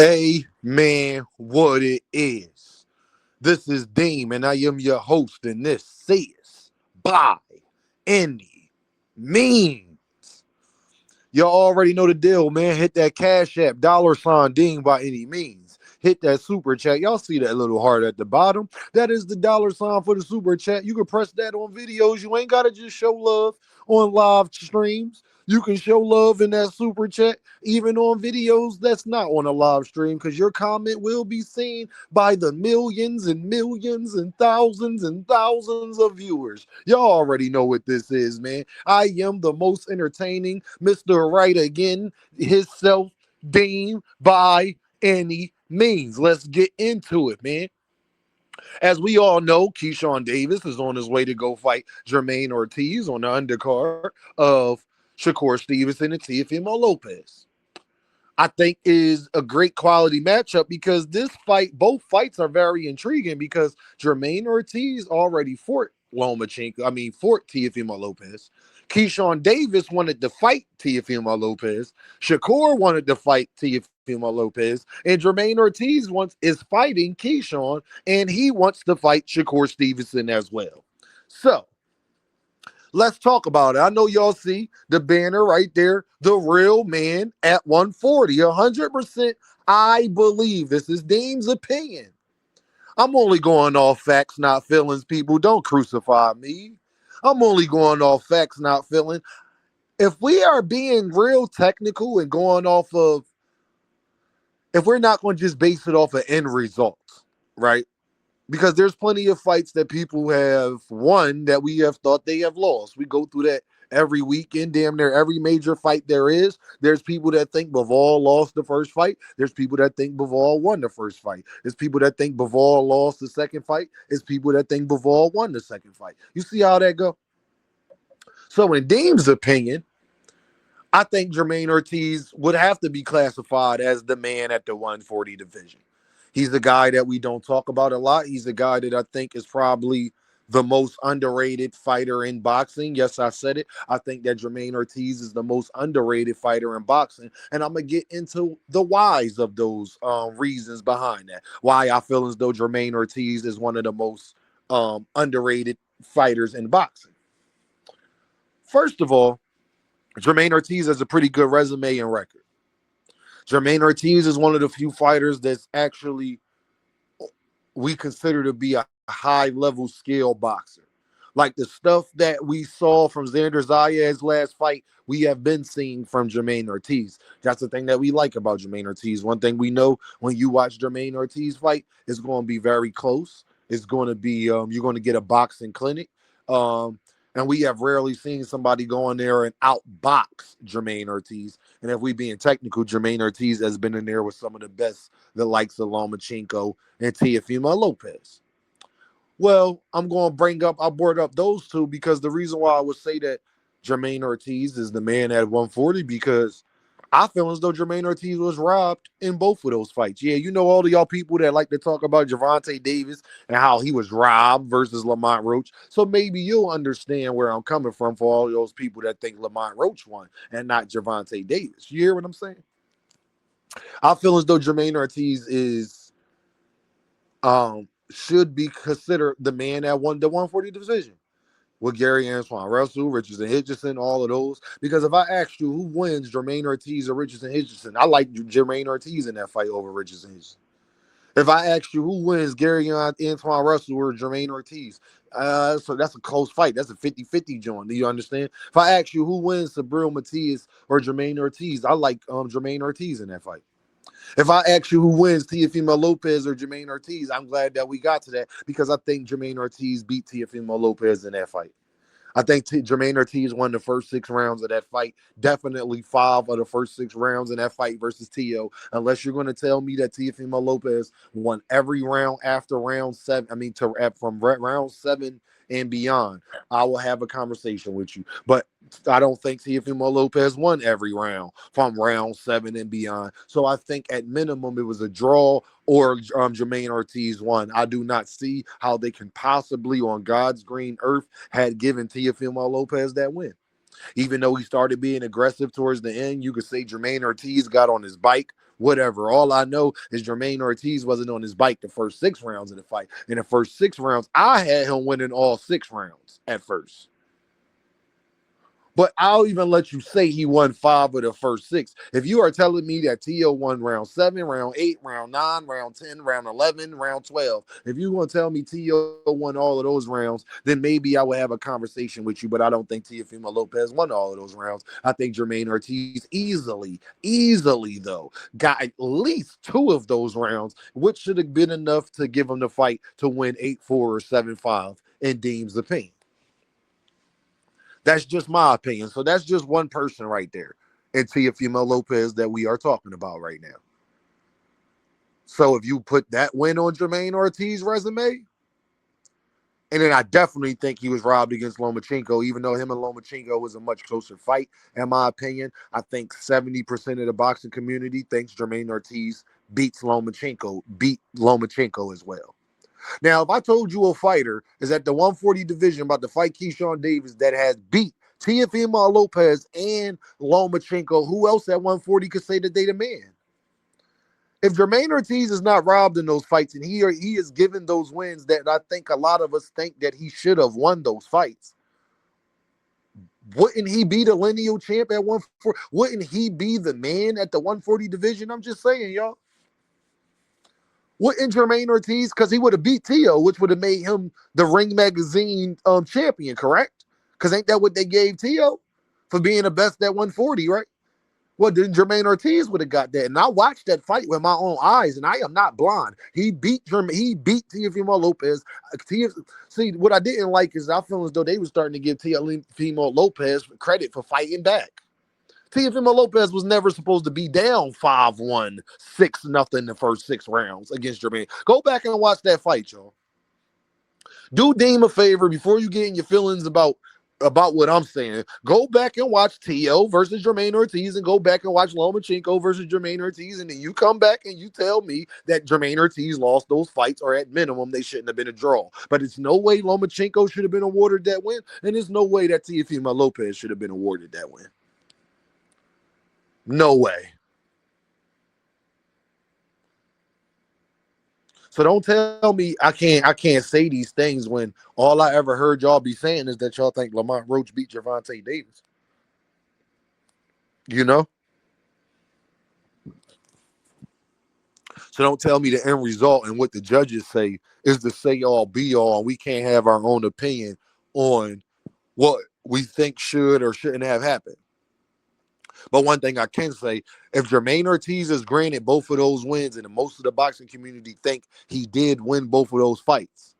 Amen. What it is. This is Deem, and I am your host, and this is by any means. Y'all already know the deal, man. Hit that cash app, $ Deem by any means. Hit that super chat. Y'all see that little heart at the bottom? That is the $ for the super chat. You can press that on videos. You ain't gotta just show love on live streams. You can show love in that super chat, even on videos that's not on a live stream, because your comment will be seen by the millions and thousands of viewers. Y'all already know what this is, man. I am the most entertaining Mr. Right again, himself, Dean by any means. Let's get into it, man. As we all know, Keyshawn Davis is on his way to go fight Jamaine Ortiz on the undercard of Shakur Stevenson and Teofimolopez. I think is a great quality matchup because both fights are very intriguing because Jermaine Ortiz already fought Teofimo Lopez. Keyshawn Davis wanted to fight Teofimo Lopez. Shakur wanted to fight Teofimo Lopez. And Jermaine Ortiz is fighting Keyshawn, and he wants to fight Shakur Stevenson as well. So, let's talk about it. I know y'all see the banner right there. The real man at 140. 100%. I believe this is Dean's opinion. I'm only going off facts, not feelings, people. Don't crucify me. I'm only going off facts, not feelings. If we are being real technical and going off of, if we're not going to just base it off of end results, right? Because there's plenty of fights that people have won that we have thought they have lost. We go through that every weekend, damn near every major fight there is. There's people that think Bivol lost the first fight. There's people that think Bivol won the first fight. There's people that think Bivol lost the second fight. There's people that think Bivol won the second fight. You see how that go? So in Dean's opinion, I think Jermaine Ortiz would have to be classified as the man at the 140 division. He's the guy that we don't talk about a lot. He's the guy that I think is probably the most underrated fighter in boxing. Yes, I said it. I think that Jermaine Ortiz is the most underrated fighter in boxing. And I'm going to get into the whys of those reasons behind that. Why I feel as though Jermaine Ortiz is one of the most underrated fighters in boxing. First of all, Jermaine Ortiz has a pretty good resume and record. Jermaine Ortiz is one of the few fighters that's actually we consider to be a high level skill boxer. Like the stuff that we saw from Xander Zayas last fight, we have been seeing from Jermaine Ortiz. That's the thing that we like about Jermaine Ortiz. One thing we know when you watch Jermaine Ortiz fight, it's going to be very close. It's going to be you're going to get a boxing clinic. Um, and we have rarely seen somebody go in there and outbox Jermaine Ortiz. And if we being technical, Jermaine Ortiz has been in there with some of the best, the likes of Lomachenko and Teofimo Lopez. Well, I brought up those two because the reason why I would say that Jermaine Ortiz is the man at 140 because I feel as though Jermaine Ortiz was robbed in both of those fights. Yeah, you know all of y'all people that like to talk about Gervonta Davis and how he was robbed versus Lamont Roach. So maybe you'll understand where I'm coming from for all those people that think Lamont Roach won and not Gervonta Davis. You hear what I'm saying? I feel as though Jermaine Ortiz is should be considered the man that won the 140 division with Gary Antoine Russell, Richardson Hitchison, all of those. Because if I asked you who wins, Jermaine Ortiz or Richardson Hitchison, I like Jermaine Ortiz in that fight over Richardson Hitchison. If I asked you who wins, Gary Antoine Russell or Jermaine Ortiz, so that's a close fight. That's a 50-50 joint. Do you understand? If I ask you who wins, Sabril Matias or Jermaine Ortiz, I like Jermaine Ortiz in that fight. If I ask you who wins, Teofimo Lopez or Jermaine Ortiz, I'm glad that we got to that because I think Jermaine Ortiz beat Teofimo Lopez in that fight. I think Jermaine Ortiz won the first 6 rounds of that fight. Definitely 5 of the first 6 rounds in that fight versus Tio. Unless you're going to tell me that Teofimo Lopez won every round after round 7. I mean, from round 7 and beyond, I will have a conversation with you. But I don't think Teofimo Lopez won every round from round 7 and beyond. So I think at minimum it was a draw or Jermaine Ortiz won. I do not see how they can possibly, on God's green earth, had given Teofimo Lopez that win. Even though he started being aggressive towards the end, you could say Jermaine Ortiz got on his bike whatever. All I know is Jamaine Ortiz wasn't on his bike the first 6 rounds of the fight. In the first 6 rounds, I had him winning all 6 rounds at first. But I'll even let you say he won 5 of the first 6. If you are telling me that T.O. won round 7, round 8, round 9, round 10, round 11, round 12, if you want to tell me T.O. won all of those rounds, then maybe I would have a conversation with you. But I don't think Teofimolopez won all of those rounds. I think Jamaine Ortiz easily, though, got at least 2 of those rounds, which should have been enough to give him the fight to win 8-4 or 7-5 in Deem's opinion. That's just my opinion. So that's just one person right there in Teofimolopez that we are talking about right now. So if you put that win on Jamaine Ortiz's resume, and then I definitely think he was robbed against Lomachenko, even though him and Lomachenko was a much closer fight, in my opinion. I think 70% of the boxing community thinks Jamaine Ortiz beat Lomachenko as well. Now, if I told you a fighter is at the 140 division about to fight Keyshawn Davis that has beat Teofimolopez and Lomachenko, who else at 140 could say that they the man? If Jamaine Ortiz is not robbed in those fights and he is given those wins that I think a lot of us think that he should have won those fights, wouldn't he be the lineal champ at 140? Wouldn't he be the man at the 140 division? I'm just saying, y'all. Wouldn't Jamaine Ortiz, because he would have beat Tio, which would have made him the Ring Magazine champion, correct? Because ain't that what they gave Tio for being the best at 140, right? Well, then Jamaine Ortiz would have got that. And I watched that fight with my own eyes, and I am not blind. He beat Teofimolopez. See, what I didn't like is I feel as though they were starting to give Teofimolopez credit for fighting back. Teofimolopez was never supposed to be down 5-1, 6-0 the first 6 rounds against Jamaine. Go back and watch that fight, y'all. Do Deem a favor before you get in your feelings about what I'm saying. Go back and watch T.O. versus Jamaine Ortiz and go back and watch Lomachenko versus Jamaine Ortiz, and then you come back and you tell me that Jamaine Ortiz lost those fights, or at minimum they shouldn't have been a draw. But it's no way Lomachenko should have been awarded that win, and there's no way that Teofimolopez should have been awarded that win. No way. So don't tell me I can't say these things when all I ever heard y'all be saying is that y'all think Lamont Roach beat Gervonta Davis. You know? So don't tell me the end result and what the judges say is the say all be all, and we can't have our own opinion on what we think should or shouldn't have happened. But one thing I can say, if Jamaine Ortiz is granted both of those wins, and most of the boxing community think he did win both of those fights,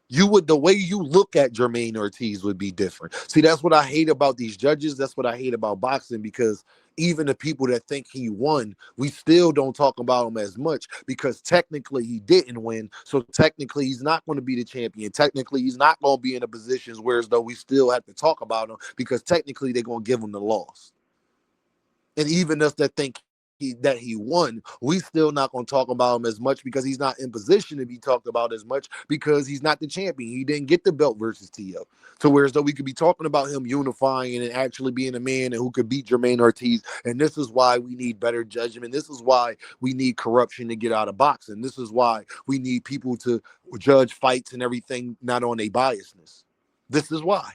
the way you look at Jamaine Ortiz would be different. See, that's what I hate about these judges. That's what I hate about boxing, because even the people that think he won, we still don't talk about him as much, because technically he didn't win. So technically he's not going to be the champion. Technically he's not going to be in a position where as though we still have to talk about him, because technically they're going to give him the loss. And even us that think that he won, we still not going to talk about him as much, because he's not in position to be talked about as much, because he's not the champion. He didn't get the belt versus Tio. So whereas though we could be talking about him unifying and actually being a man and who could beat Jamaine Ortiz. And this is why we need better judgment. This is why we need corruption to get out of boxing. This is why we need people to judge fights and everything not on a biasness. This is why.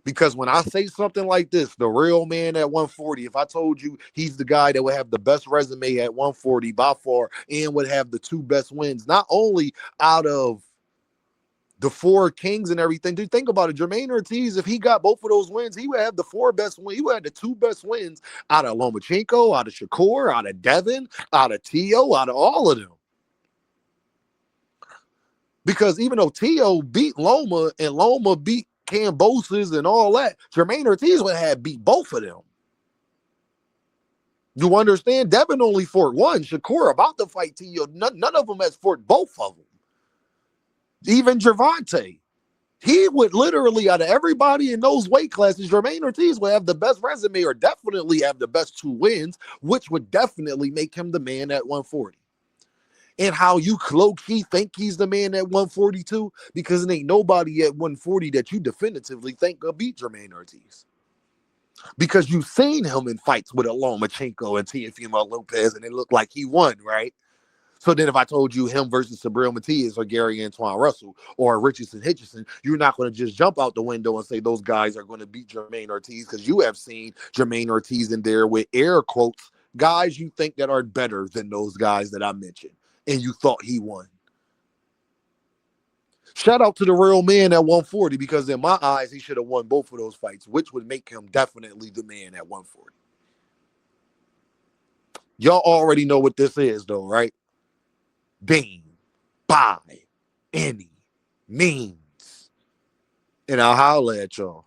Because when I say something like this, the real man at 140, if I told you he's the guy that would have the best resume at 140 by far and would have the 2 best wins, not only out of the 4 kings and everything. Dude, think about it. Jamaine Ortiz, if he got both of those wins, he would have the 4 best wins. He would have the 2 best wins out of Lomachenko, out of Shakur, out of Devin, out of Tio, out of all of them. Because even though Tio beat Loma and Loma beat Cambosis and all that, Jamaine Ortiz would have beat both of them. You understand? Devin only fought 1. Shakur about to fight Tio. None of them has fought both of them. Even Gervonta. He would literally, out of everybody in those weight classes, Jamaine Ortiz would have the best resume, or definitely have the best 2 wins, which would definitely make him the man at 140. And how you low-key think he's the man at 142, because it ain't nobody at 140 that you definitively think will beat Jamaine Ortiz. Because you've seen him in fights with Lomachenko and Teofimolopez, and it looked like he won, right? So then if I told you him versus Sabril Matias or Gary Antoine Russell or Richardson Hitchison, you're not going to just jump out the window and say those guys are going to beat Jamaine Ortiz, because you have seen Jamaine Ortiz in there with air quotes, guys you think that are better than those guys that I mentioned, and you thought he won. Shout out to the real man at 140, because in my eyes, he should have won both of those fights, which would make him definitely the man at 140. Y'all already know what this is, though, right? Dean, by any means. And I'll holler at y'all.